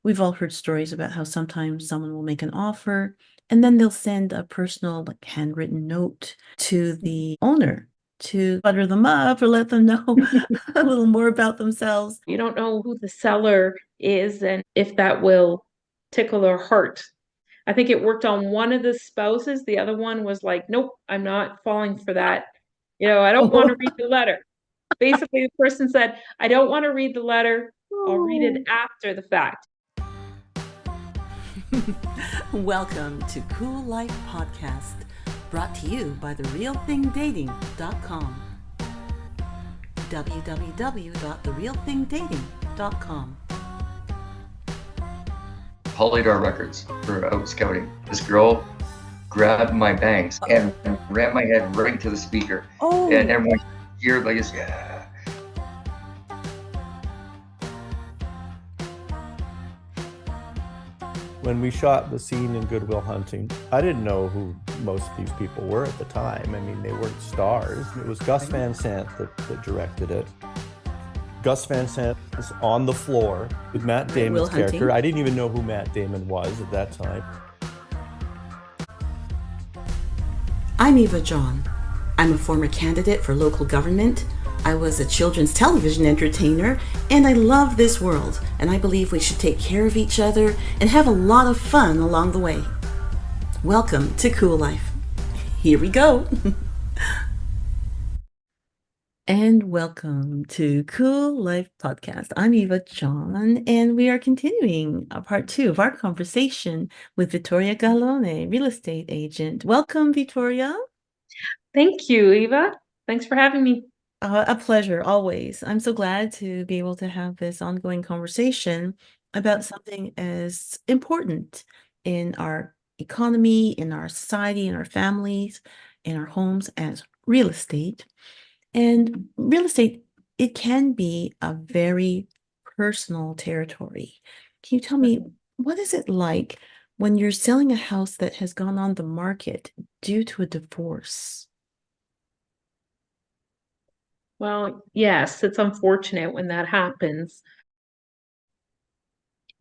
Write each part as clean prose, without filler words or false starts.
we've all heard stories about how sometimes someone will make an offer and then they'll send a personal, like, handwritten note to the owner to butter them up or let them know a little more about themselves. You don't know who the seller is and if that will tickle their heart. I think it worked on one of the spouses. The other one was like, nope, I'm not falling for that. I don't want to read the letter. Basically, the person said, I don't want to read the letter. I'll read it Oh. after the fact. Welcome to Cool Life Podcast, brought to you by therealthingdating.com. www.therealthingdating.com. Polydor Records for out scouting. This girl grabbed my bangs and ran my head right into the speaker. Oh. And everyone here like this, yeah. When we shot the scene in Good Will Hunting, I didn't know who most of these people were at the time. I mean, they weren't stars. It was Gus Van Sant that directed it. Gus Van Sant was on the floor with Matt Damon's character. I didn't even know who Matt Damon was at that time. I'm Eva John. I'm a former candidate for local government. I was a children's television entertainer, and I love this world, and I believe we should take care of each other and have a lot of fun along the way. Welcome to Cool Life. Here we go. And welcome to Cool Life Podcast. I'm Eva John, and we are continuing part 2 of our conversation with Vittoria Gallone, real estate agent. Welcome, Vittoria. Thank you, Eva. Thanks for having me. A pleasure, always. I'm so glad to be able to have this ongoing conversation about something as important in our economy, in our society, in our families, in our homes as real estate. And real estate, it can be a very personal territory. Can you tell me, what is it like when you're selling a house that has gone on the market due to a divorce? Well, yes, it's unfortunate when that happens.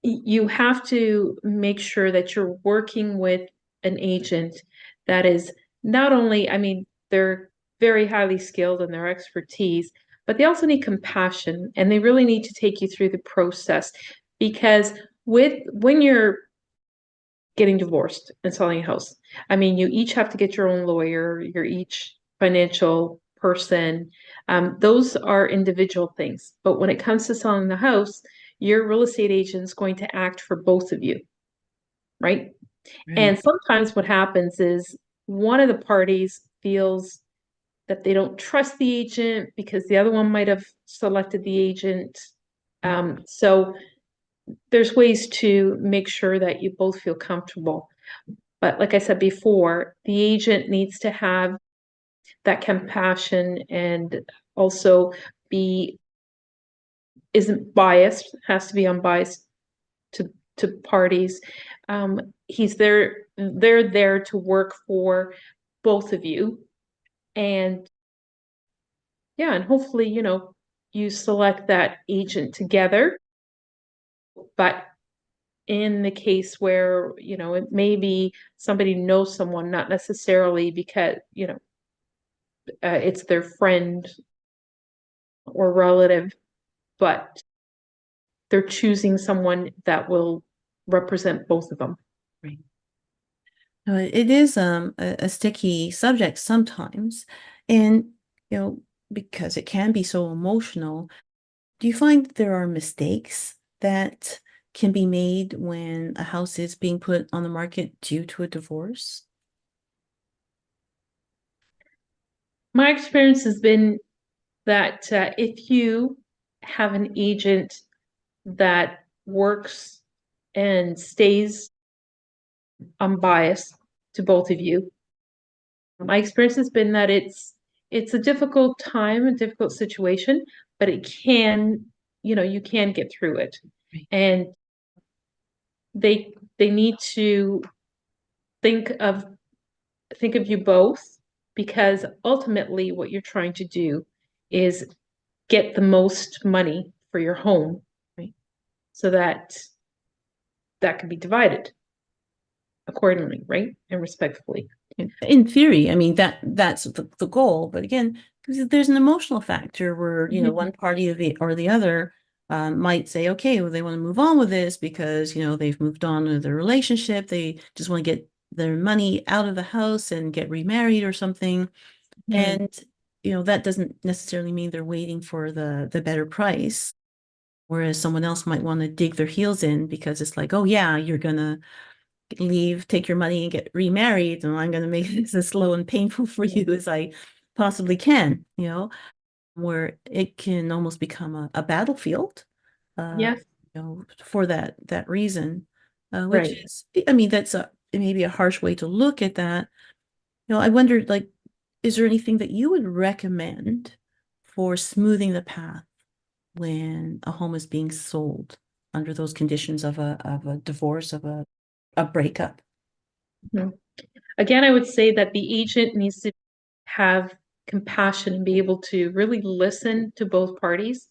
You have to make sure that you're working with an agent that is not only, I mean, they're very highly skilled in their expertise, but they also need compassion and they really need to take you through the process because when you're getting divorced and selling a house, I mean, you each have to get your own lawyer, you're each financial person. Those are individual things. But when it comes to selling the house, your real estate agent is going to act for both of you, right? And sometimes what happens is one of the parties feels that they don't trust the agent because the other one might have selected the agent. So there's ways to make sure that you both feel comfortable. But like I said before, the agent needs to have that compassion and also isn't biased, has to be unbiased to parties. They're there to work for both of you. And yeah, and hopefully, you select that agent together. But in the case where, it may be somebody knows someone, not necessarily because, it's their friend or relative, but they're choosing someone that will represent both of them. Right. It is a sticky subject sometimes, and because it can be so emotional. Do you find that there are mistakes that can be made when a house is being put on the market due to a divorce? My experience has been that if you have an agent that works and stays unbiased to both of you, my experience has been that it's a difficult time, a difficult situation, but it can, you can get through it. Right. And they need to think of you both, because ultimately what you're trying to do is get the most money for your home, Right. so that that could be divided accordingly, right? And respectfully. In theory, I mean, that's the goal. But again, because there's an emotional factor where, you know, one party or the other might say, okay, well, they want to move on with this because, you know, they've moved on with their relationship. They just want to get their money out of the house and get remarried or something. And, you know, that doesn't necessarily mean they're waiting for the better price. Whereas someone else might want to dig their heels in because it's like, oh yeah, you're gonna leave, take your money and get remarried, and I'm gonna make this as slow and painful for you as I possibly can, you know, where it can almost become a battlefield, Yes. you know, for that reason. Which Right. is, I mean, that's maybe a harsh way to look at that. You know, I wondered, like, is there anything that you would recommend for smoothing the path when a home is being sold under those conditions of a divorce, of a breakup? Again, I would say that the agent needs to have compassion and be able to really listen to both parties.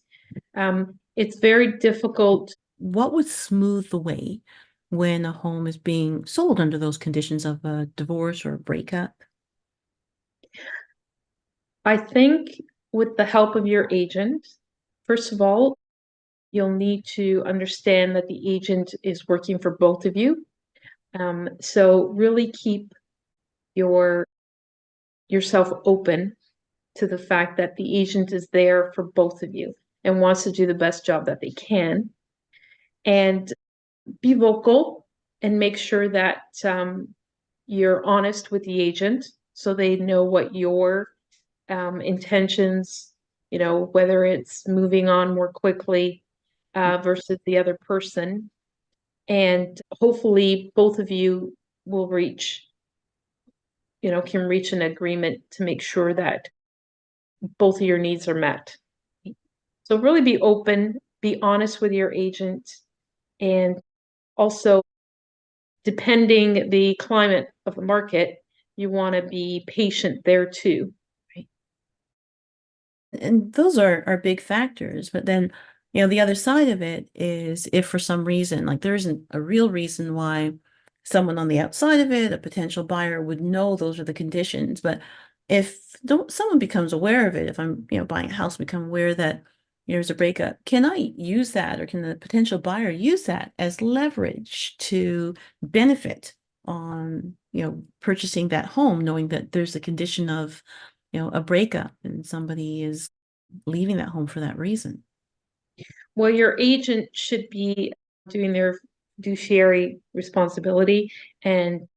It's very difficult. What would smooth the way when a home is being sold under those conditions of a divorce or a breakup? I think with the help of your agent, first of all, you'll need to understand that the agent is working for both of you. So really keep yourself open to the fact that the agent is there for both of you and wants to do the best job that they can. And be vocal and make sure that you're honest with the agent so they know what your intentions, you know, whether it's moving on more quickly versus the other person. And hopefully both of you will can reach an agreement to make sure that both of your needs are met. So really be open, be honest with your agent, and also, depending the climate of the market, you want to be patient there too. Right. And those are big factors. But then, you know, the other side of it is if for some reason, like there isn't a real reason why someone on the outside of it, a potential buyer, would know those are the conditions. But if someone becomes aware of it, if I'm, you know, buying a house, become aware that there's a breakup, can I use that, or can the potential buyer use that as leverage to benefit on, you know, purchasing that home, knowing that there's a condition of, you know, a breakup and somebody is leaving that home for that reason? Well, your agent should be doing their fiduciary responsibility, and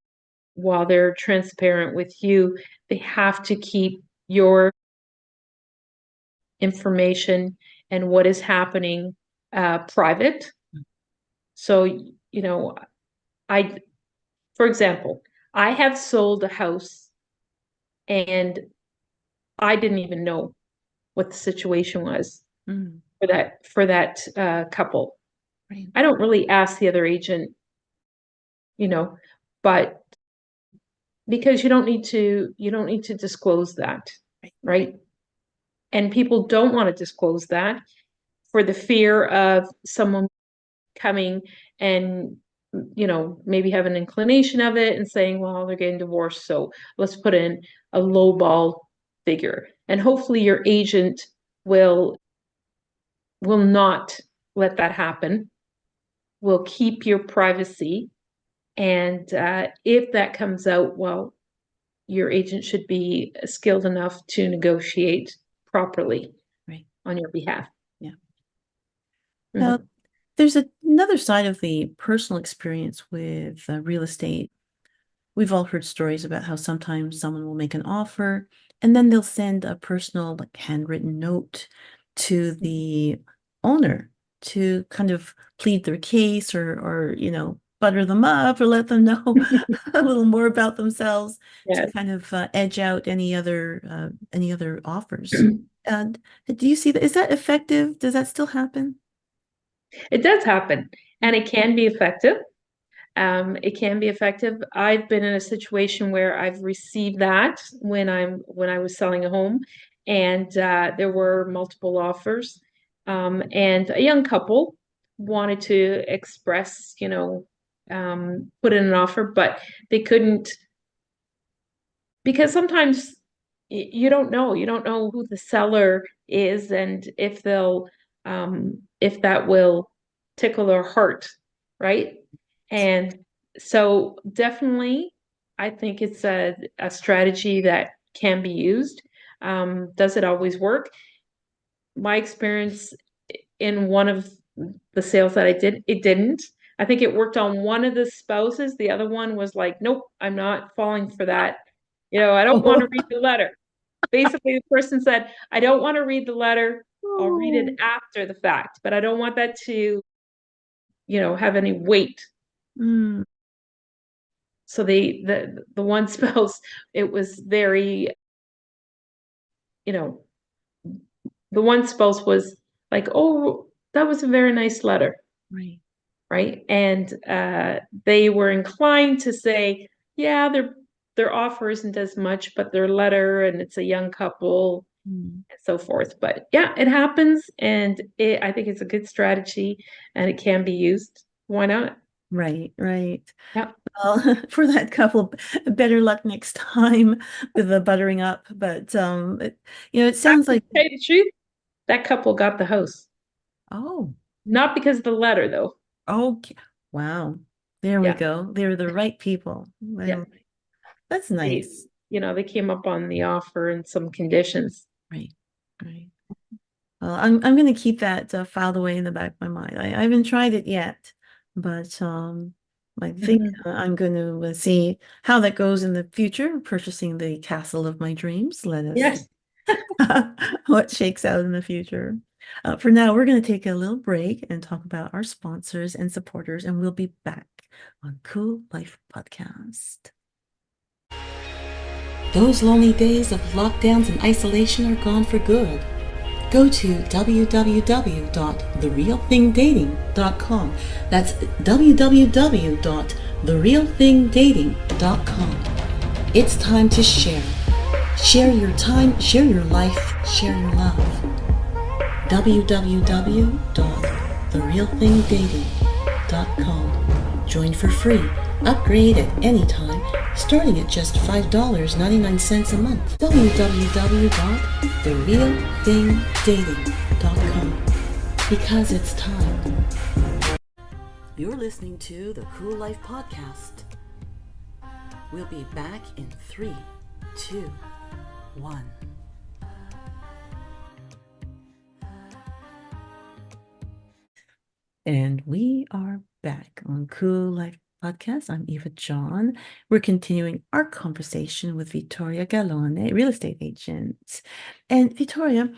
while they're transparent with you, they have to keep your information and what is happening private. So, you know, for example, I have sold a house and I didn't even know what the situation was for that couple. Right. I don't really ask the other agent, you know, but because you don't need to disclose that, right? And people don't want to disclose that for the fear of someone coming and, you know, maybe have an inclination of it and saying, well, they're getting divorced, so let's put in a lowball figure. And hopefully your agent will not let that happen, will keep your privacy. And if that comes out, well, your agent should be skilled enough to negotiate properly on your behalf. Yeah. Mhm. There's another side of the personal experience with real estate. We've all heard stories about how sometimes someone will make an offer and then they'll send a personal, like, handwritten note to the owner to kind of plead their case, or you know, butter them up or let them know a little more about themselves, to Yes. kind of edge out any other offers. And do you see that? Is that effective? Does that still happen? It does happen, and it can be effective. It can be effective. I've been in a situation where I've received that when I was selling a home, and there were multiple offers, and a young couple wanted to express, you know, put in an offer, but they couldn't, because sometimes you don't know. You don't know who the seller is and if if that will tickle their heart, right? And so definitely, I think it's a strategy that can be used. Does it always work? My experience in one of the sales that I did, it didn't. I think it worked on one of the spouses. The other one was like, nope, I'm not falling for that. I don't want to read the letter. Basically, the person said, I don't want to read the letter. I'll read it after the fact, but I don't want that to, have any weight. Mm, So the one spouse, it was very, the one spouse was like, oh, that was a very nice letter. right. Right. And they were inclined to say, yeah, their offer isn't as much, but their letter, and it's a young couple, Mm, and so forth. But yeah, it happens, and I think it's a good strategy, and it can be used. Why not? right, right. Yeah. Well, for that couple, better luck next time with the buttering up. But it sounds Actually, like, to tell you the truth, that couple got the house. oh, Not because of the letter, though. okay. Wow. There we Yeah. go. They're the right people. Yeah. Well, that's They, nice. they came up on the offer and some conditions. Right, right. Well, I'm gonna keep that filed away in the back of my mind. I haven't tried it yet, but I think Mhm. I'm going to see how that goes in the future, purchasing the castle of my dreams. Let us see Yes. what shakes out in the future. For now, we're going to take a little break and talk about our sponsors and supporters, and we'll be back on Cool Life Podcast. Those lonely days of lockdowns and isolation are gone for good. Go to www.therealthingdating.com. That's www.therealthingdating.com. It's time to share. Share your time, share your life, share your love. www.therealthingdating.com. Join for free. Upgrade at any time, starting at just $5.99 a month. www.therealthingdating.com. Because it's time. You're listening to the Cool Life Podcast. We'll be back in 3, 2, 1. And we are back on Cool Life Podcast. I'm Eva John. We're continuing our conversation with Vittoria Gallone, real estate agent. And Vittoria,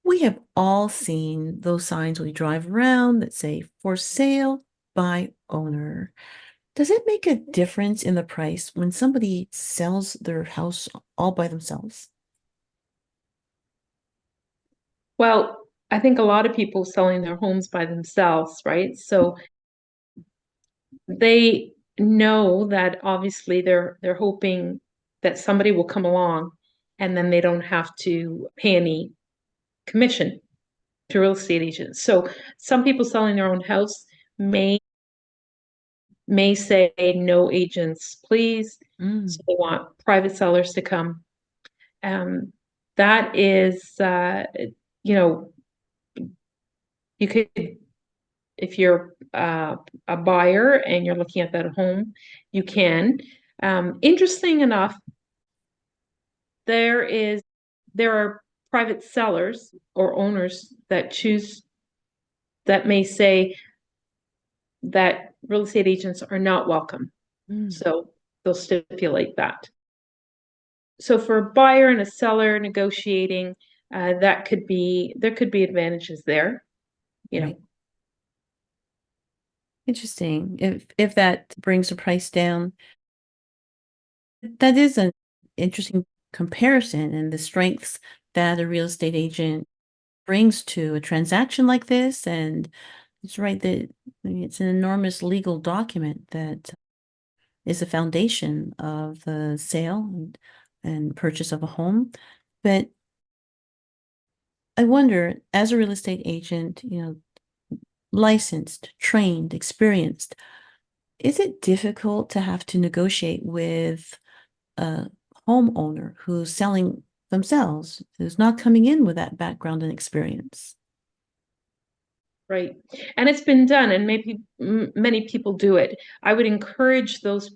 we have all seen those signs when we drive around that say for sale by owner. Does it make a difference in the price when somebody sells their house all by themselves? Well, I think a lot of people selling their homes by themselves, right? So they know that obviously they're hoping that somebody will come along and then they don't have to pay any commission to real estate agents. So some people selling their own house may say no agents, please. Mm, So they want private sellers to come. That is, you could, if you're a buyer and you're looking at that home, you can. Interesting enough, there are private sellers or owners that may say that real estate agents are not welcome. mm, So they'll stipulate that. So for a buyer and a seller negotiating, there could be advantages there, you know. right. Interesting. If that brings the price down, that is an interesting comparison and the strengths that a real estate agent brings to a transaction like this. And it's right that it's an enormous legal document that is the foundation of the sale and purchase of a home. But I wonder, as a real estate agent, licensed, trained, experienced, Is it difficult to have to negotiate with a homeowner who's selling themselves, who's not coming in with that background and experience? Right. And it's been done, and maybe many people do it. I would encourage those,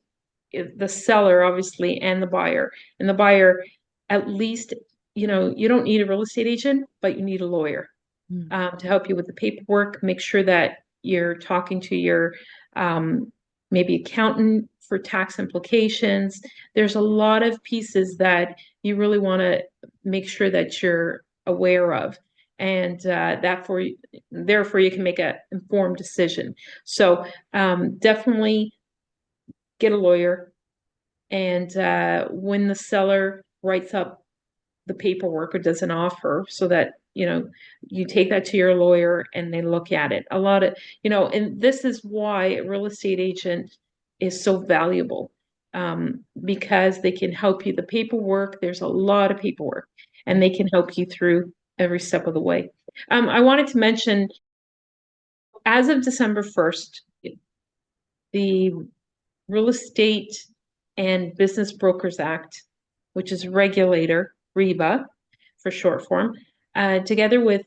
the seller, obviously, and the buyer. And the buyer, at least, you don't need a real estate agent, but you need a lawyer to help you with the paperwork. Make sure that you're talking to your maybe accountant for tax implications. There's a lot of pieces that you really want to make sure that you're aware of, and therefore you can make an informed decision. So definitely get a lawyer, and when the seller writes up the paperwork or does an offer, so that you take that to your lawyer and they look at it. A lot of, and this is why a real estate agent is so valuable, because they can help you. The paperwork, there's a lot of paperwork, and they can help you through every step of the way. I wanted to mention, as of December 1st, the Real Estate and Business Brokers Act, which is regulator, REBA for short form, together with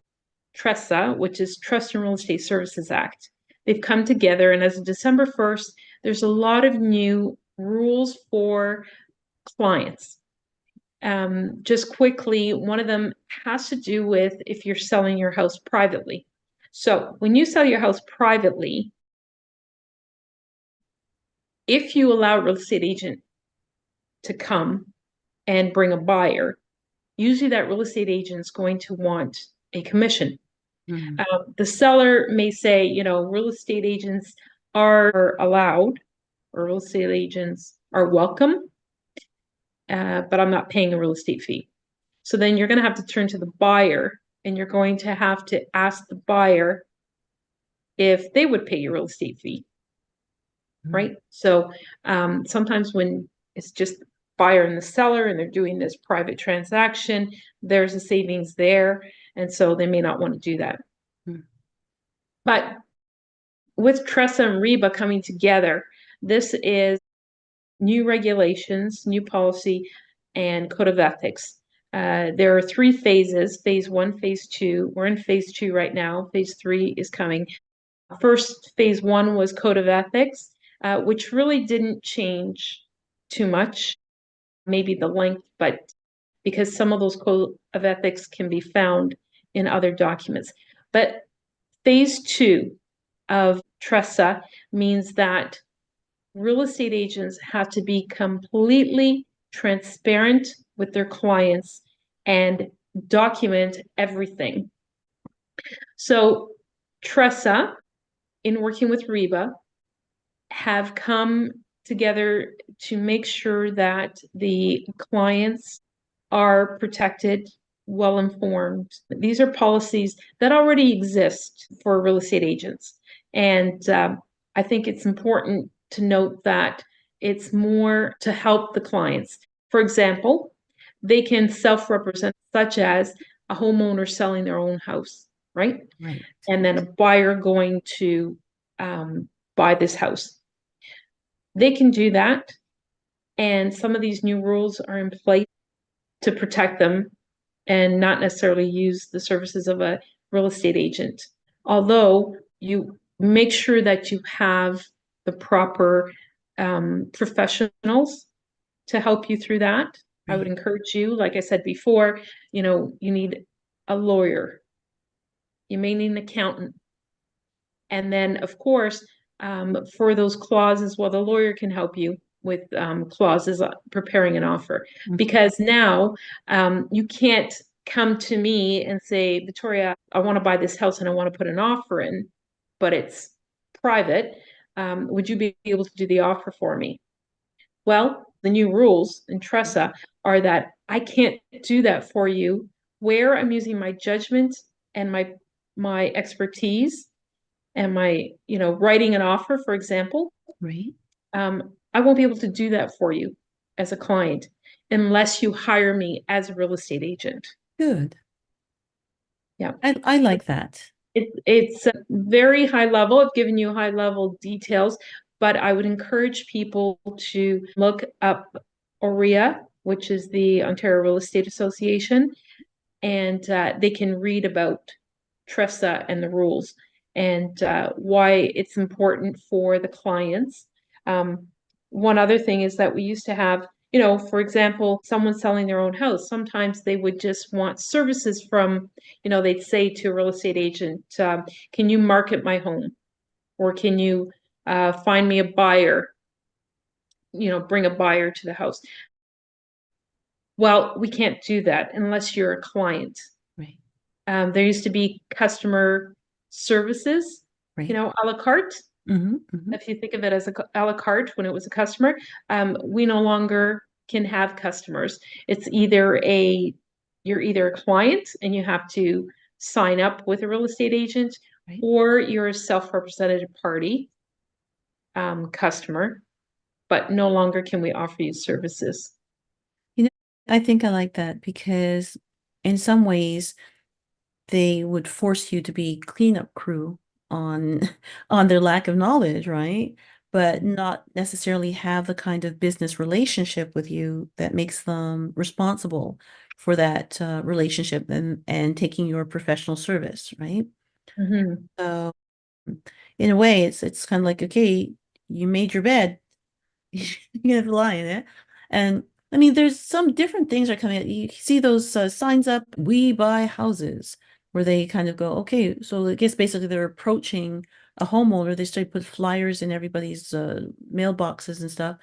TRESA, which is Trust and Real Estate Services Act. They've come together, and as of December 1st, there's a lot of new rules for clients. Just quickly, one of them has to do with if you're selling your house privately. So when you sell your house privately, if you allow a real estate agent to come and bring a buyer, usually that real estate agent is going to want a commission. The seller may say, real estate agents are allowed, or real estate agents are welcome, but I'm not paying a real estate fee. So then you're going to have to turn to the buyer, and you're going to have to ask the buyer if they would pay your real estate fee, right? So sometimes when it's just buyer and the seller and they're doing this private transaction, there's a savings there, and so they may not want to do that. But with TRESA and REBA coming together, this is new regulations, new policy, and code of ethics. There are 3 phases: phase 1, phase 2. We're in phase 2 right now. Phase 3 is coming. First, phase 1 was code of ethics, which really didn't change too much, maybe the length, but because some of those code of ethics can be found in other documents. But phase 2 of TRESA means that real estate agents have to be completely transparent with their clients and document everything. So TRESA, in working with REBA, have come together to make sure that the clients are protected, well informed. These are policies that already exist for real estate agents. And I think it's important to note that it's more to help the clients. For example, they can self-represent, such as a homeowner selling their own house, right? Right. And then a buyer going to buy this house. They can do that, and some of these new rules are in place to protect them and not necessarily use the services of a real estate agent. Although you make sure that you have the proper professionals to help you through that. I would encourage you, like I said before, you need a lawyer. You may need an accountant. And then, of course, for those clauses, well, the lawyer can help you with clauses, preparing an offer. Because now you can't come to me and say, Victoria, I want to buy this house and I want to put an offer in, but it's private. Would you be able to do the offer for me? Well, the new rules in TRESA are that I can't do that for you, where I'm using my judgment and my expertise and my, writing an offer, for example. Right. I won't be able to do that for you as a client unless you hire me as a real estate agent. Good. Yeah. I like that. It's a very high level. I've given you high level details, but I would encourage people to look up OREA, which is the Ontario Real Estate Association, and they can read about TRESA and the rules and why it's important for the clients. One other thing is that we used to have, for example, someone selling their own house. Sometimes they would just want services from, they'd say to a real estate agent, can you market my home? Or can you find me a buyer, bring a buyer to the house? Well, we can't do that unless you're a client. Right. There used to be customer services, Right. a la carte. If you think of it as a la carte when it was a customer, we no longer can have customers. It's you're either a client and you have to sign up with a real estate agent, Right. or you're a self-represented party customer, but no longer can we offer you services. I think I like that because in some ways they would force you to be cleanup crew on on their lack of knowledge, right? But not necessarily have the kind of business relationship with you that makes them responsible for that relationship and taking your professional service, right? So in a way, it's kind of like, okay, you made your bed, you have to lie in it. And I mean, there's some different things are coming out. You see those signs up, we buy houses, where they kind of go, okay, so I guess basically they're approaching a homeowner. They start to put flyers in everybody's mailboxes and stuff.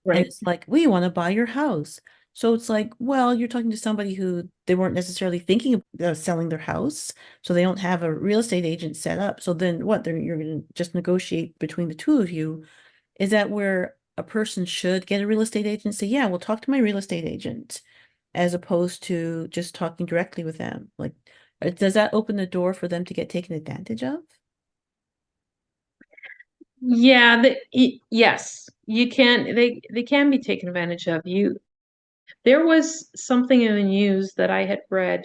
And Right. it's like, we want to buy your house. So it's like, well, you're talking to somebody who they weren't necessarily thinking of selling their house. So they don't have a real estate agent set up. So then what? You're going to just negotiate between the two of you. Is that where a person should get a real estate agent? Say, yeah, we'll talk to my real estate agent, as opposed to just talking directly with them. Like, does that open the door for them to get taken advantage of? Yeah, yes, you can. They can be taken advantage of. There was something in the news that I had read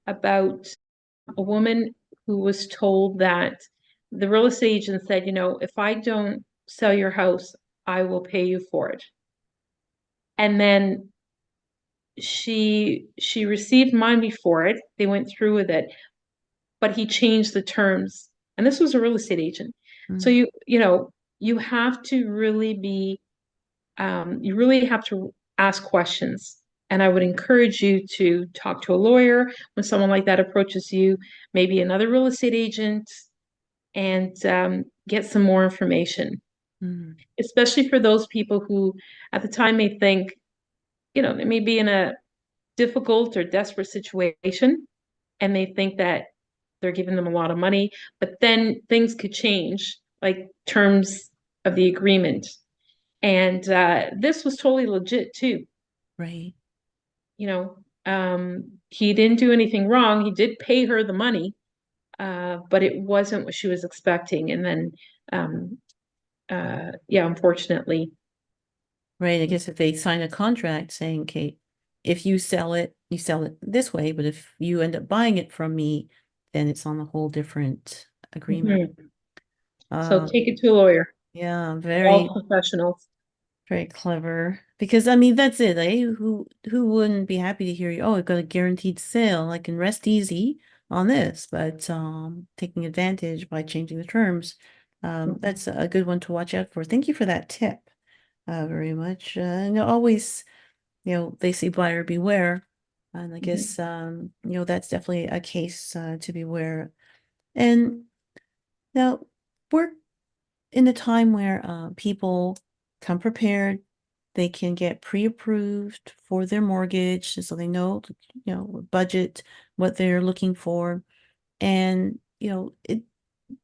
about a woman who was told that the real estate agent said, if I don't sell your house, I will pay you for it. And then she received money for it. They went through with it, but he changed the terms. And this was a real estate agent. So Mm. you have to really you really have to ask questions. And I would encourage you to talk to a lawyer when someone like that approaches you, maybe another real estate agent, and get some more information, Mm. especially for those people who at the time may think, they may be in a difficult or desperate situation and they think that they're giving them a lot of money, but then things could change, like terms of the agreement. And this was totally legit too. Right. He didn't do anything wrong. He did pay her the money, but it wasn't what she was expecting. And then, yeah, unfortunately. Right. I guess if they sign a contract saying, okay, if you sell it, you sell it this way, but if you end up buying it from me, then it's on a whole different agreement. Mhm. So Um, take it to a lawyer. yeah, They're all very, professionals. very clever. Because I mean, that's it, eh? Who wouldn't be happy to hear you? Oh, I've got a guaranteed sale. I can rest easy on this, but taking advantage by changing the terms, that's a good one to watch out for. Thank you for that tip, very much. And always, they say buyer beware, and I guess that's definitely a case to beware. And now we're in a time where people come prepared. They can get pre-approved for their mortgage, so they know, budget, what they're looking for. And, it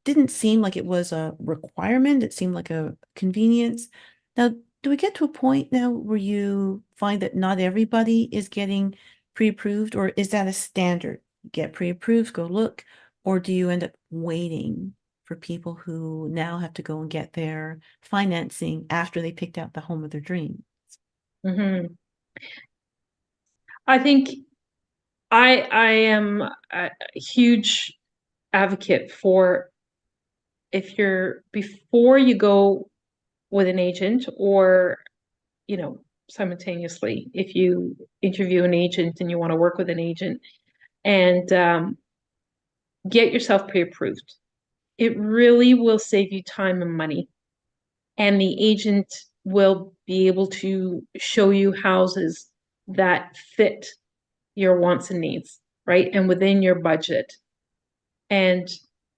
didn't seem like it was a requirement. It seemed like a convenience. Now, do we get to a point now where you find that not everybody is getting pre-approved, or is that a standard? Get pre-approved, go look, or do you end up waiting for people who now have to go and get their financing after they picked out the home of their dream? Mhm. I think I am a huge advocate for, if you're before you go with an agent, or, simultaneously, if you interview an agent and you want to work with an agent, and get yourself pre-approved. It really will save you time and money. And the agent will be able to show you houses that fit your wants and needs, right? And within your budget. And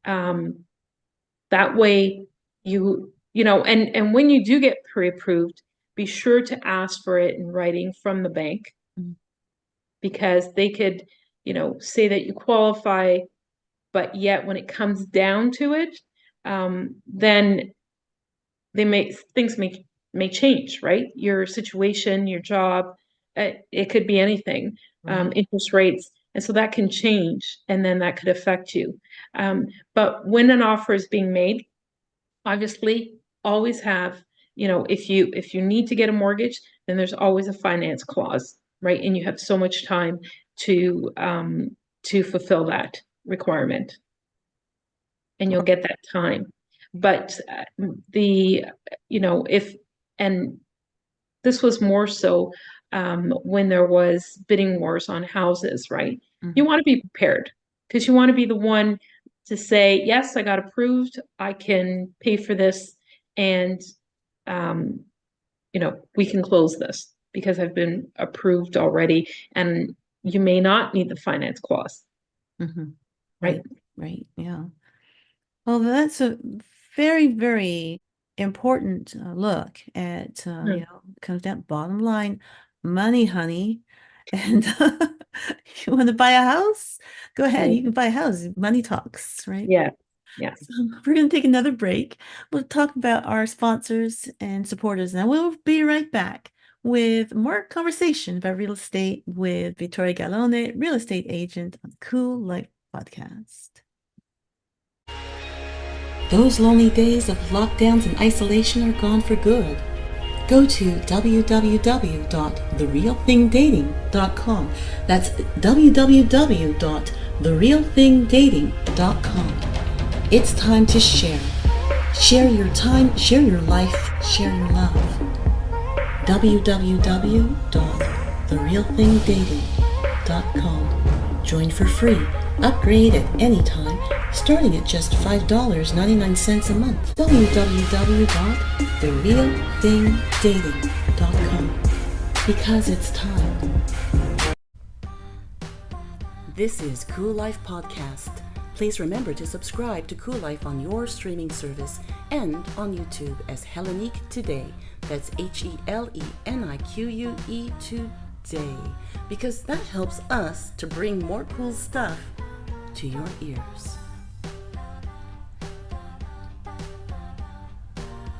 that way and when you do get pre-approved, be sure to ask for it in writing from the bank, because they could, say that you qualify, but yet when it comes down to it, then things may change, right? Your situation, your job, it could be anything, Right. interest rates, and so that can change, and then that could affect you. But when an offer is being made, obviously, always have, if you need to get a mortgage, then there's always a finance clause, right? And you have so much time to fulfill that requirement, and you'll get that time. But if, and this was more so when there was bidding wars on houses, right? You want to be prepared, because you want to be the one to say, yes, I got approved, I can pay for this, and we can close this because I've been approved already, and you may not need the finance clause. Right. Right. Yeah. Well, that's a very, very important look at, comes down bottom line, money, honey. And you want to buy a house? Go ahead. You can buy a house. Money talks, right? Yeah. So we're going to take another break. We'll talk about our sponsors and supporters, and we'll be right back with more conversation about real estate with Vittoria Gallone, real estate agent on Cool Life Podcast. Those lonely days of lockdowns and isolation are gone for good. Go to www.therealthingdating.com. That's www.therealthingdating.com. It's time to share. Share your time, share your life, share your love. www.therealthingdating.com. Join for free. Upgrade at any time, starting at just $5.99 a month. www.therealthingdating.com. Because it's time. This is Cool Life Podcast. Please remember to subscribe to Cool Life on your streaming service and on YouTube as Hellenique Today. That's HELENIQUE Today. Because that helps us to bring more cool stuff to your ears.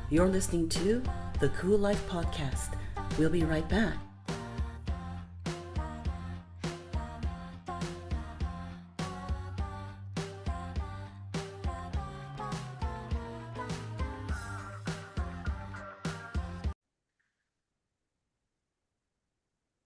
You're listening to the Cool Life Podcast. We'll be right back.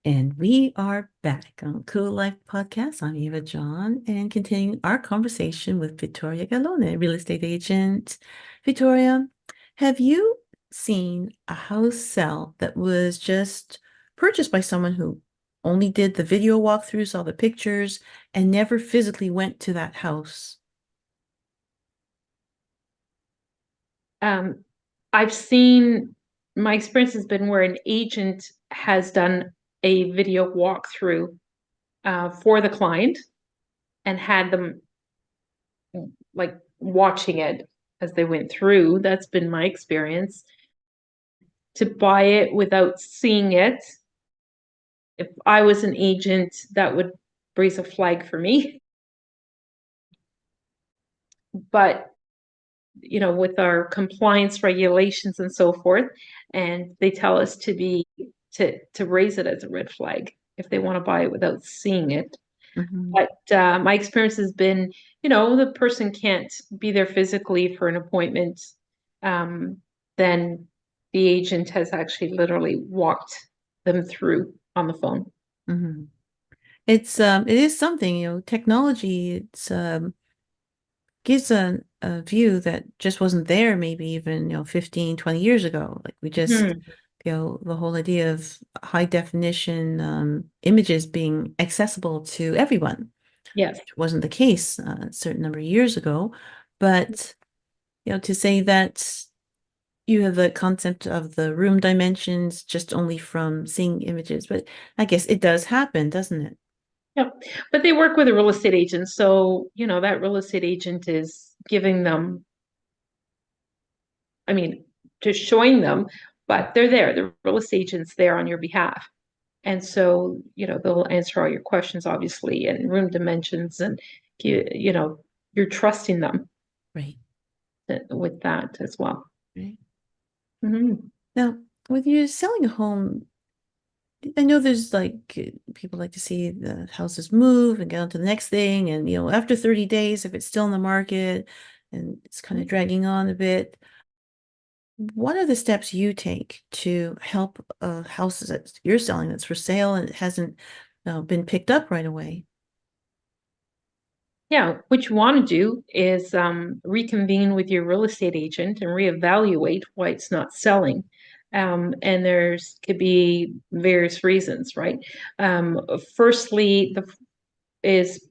And we are back on Cool Life Podcast. I'm Eva John, and continuing our conversation with Vittoria Gallone, real estate agent. Vittoria, have you seen a house sell that was just purchased by someone who only did the video walkthrough, saw the pictures, and never physically went to that house? I've seen, my experience has been where an agent has done a video walkthrough for the client and had them like watching it as they went through. That's been my experience. To buy it without seeing it, if I was an agent, that would raise a flag for me. But with our compliance regulations and so forth, and they tell us to raise it as a red flag if they want to buy it without seeing it. But my experience has been, the person can't be there physically for an appointment, then the agent has actually literally walked them through on the phone. It is something, technology, it's gives a view that just wasn't there maybe even, 15, 20 years ago. Like we just, the whole idea of high definition images being accessible to everyone. Yes. Which wasn't the case a certain number of years ago. But, to say that you have the concept of the room dimensions just only from seeing images, but I guess it does happen, doesn't it? Yeah, but they work with a real estate agent, so that real estate agent is giving them, I mean, just showing them, but they're there. The real estate agent's there on your behalf, and so they'll answer all your questions, obviously, and room dimensions, and you're trusting them Right. with that as well. Right. Mhm. Now, when you're selling a home, I know there's people like to see the houses move and get on to the next thing. And, after 30 days, if it's still in the market and it's kind of dragging on a bit, what are the steps you take to help houses that you're selling that's for sale and it hasn't been picked up right away? Yeah, what you want to do is reconvene with your real estate agent and reevaluate why it's not selling. And could be various reasons, right? Firstly, is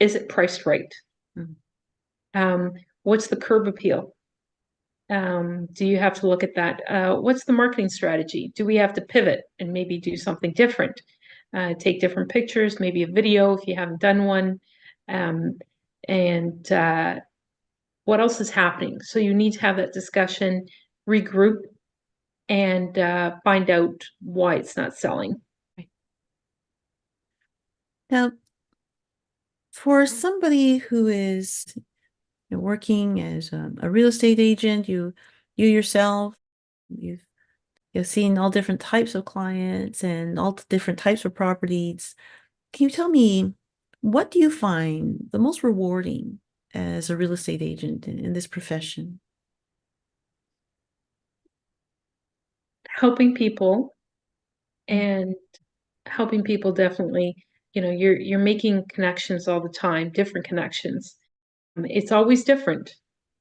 it priced right? Mhm. What's the curb appeal? Do you have to look at that? What's the marketing strategy? Do we have to pivot and maybe do something different? Take different pictures, maybe a video if you haven't done one. Um, and what else is happening? So you need to have that discussion, regroup, and find out why it's not selling. Now, for somebody who is working as a real estate agent, you yourself, you've seen all different types of clients and all different types of properties. Can you tell me, what do you find the most rewarding as a real estate agent in this profession? Helping people, and helping people definitely, you're making connections all the time, different connections. It's always different.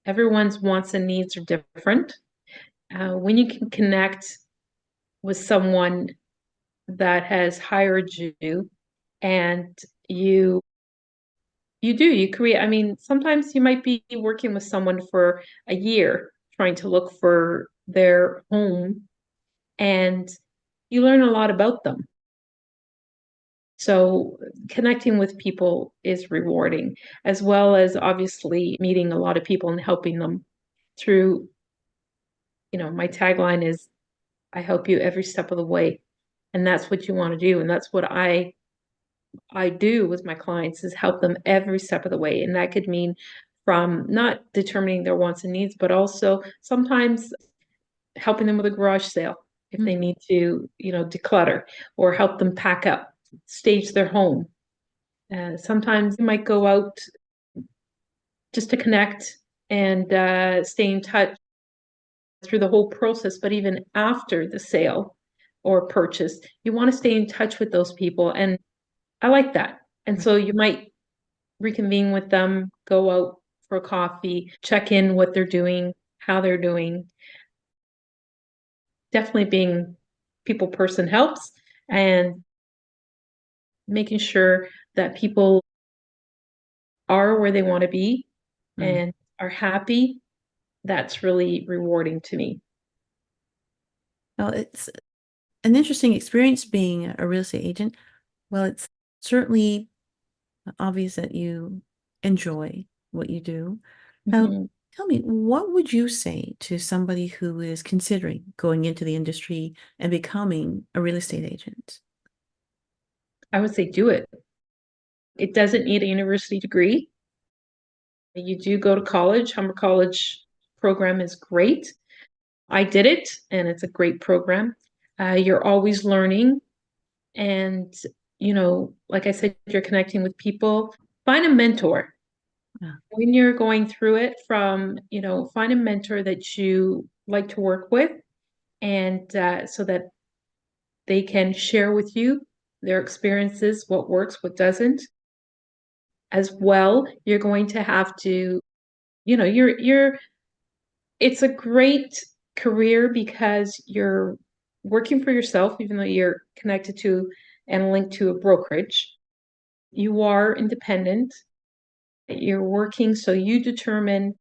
Everyone's wants and needs are different. When you can connect with someone that has hired you, and you create, I mean, sometimes you might be working with someone for a year trying to look for their home, and you learn a lot about them. So connecting with people is rewarding, as well as obviously meeting a lot of people and helping them through, my tagline is, I help you every step of the way. And that's what you want to do. And that's what I do with my clients, is help them every step of the way. And that could mean from not determining their wants and needs, but also sometimes helping them with a garage sale if they need to, declutter, or help them pack up, stage their home. Sometimes you might go out just to connect and stay in touch through the whole process, but even after the sale or purchase, you want to stay in touch with those people. And I like that. And so you might reconvene with them, go out for a coffee, check in what they're doing, how they're doing. Definitely being people person helps, and making sure that people are where they want to be and are happy. That's really rewarding to me. Well, it's an interesting experience being a real estate agent. Well, it's certainly obvious that you enjoy what you do. Now, tell me, what would you say to somebody who is considering going into the industry and becoming a real estate agent? I would say do it. It doesn't need a university degree. You do go to college. Humber College program is great. I did it, and it's a great program. You're always learning, and like I said, you're connecting with people. Find a mentor. Yeah. When you're going through it, find a mentor that you like to work with, and so that they can share with you their experiences, what works, what doesn't. as well, you're going to have to, it's a great career because you're working for yourself, even though you're connected to and linked to a brokerage. You are independent. You're working, so you determine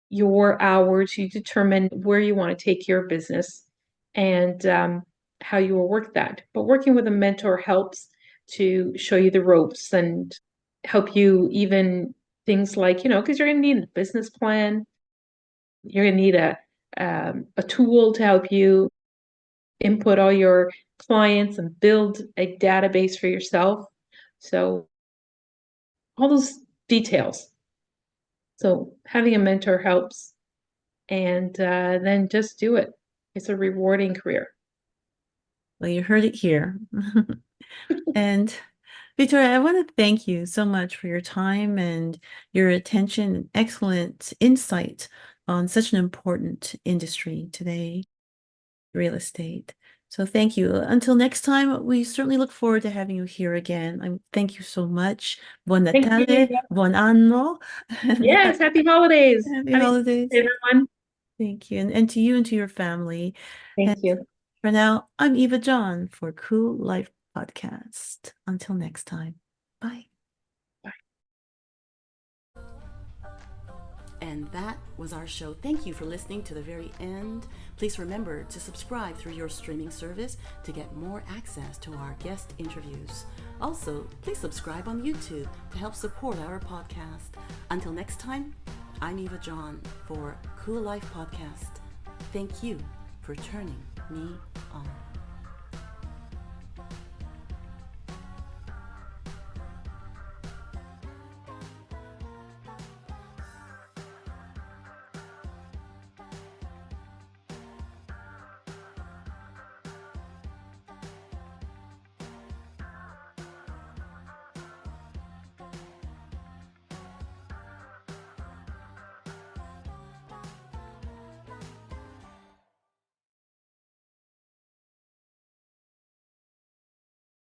your hours, you determine where you want to take your business and how you will work that. But working with a mentor helps to show you the ropes and help you even things like, because you're going to need a business plan. You're going to need a tool to help you input all your clients and build a database for yourself. So all those details. So having a mentor helps, and then just do it. It's a rewarding career. Well, you heard it here. And Victoria, I want to thank you so much for your time and your attention and excellent insight on such an important industry today, real estate. So thank you. Until next time, we certainly look forward to having you here again. Thank you so much. Buon Thank you. Natale, buon anno. And Yes, happy holidays. happy Happy holidays. everyone. Thank you. And to you and to your family. Thank And you. for now, I'm Eva John for Cool Life Podcast. Until next time. Bye. And that was our show. Thank you for listening to the very end. Please remember to subscribe through your streaming service to get more access to our guest interviews. Also, please subscribe on YouTube to help support our podcast. Until next time, I'm Eva John for Cool Life Podcast. Thank you for turning me on.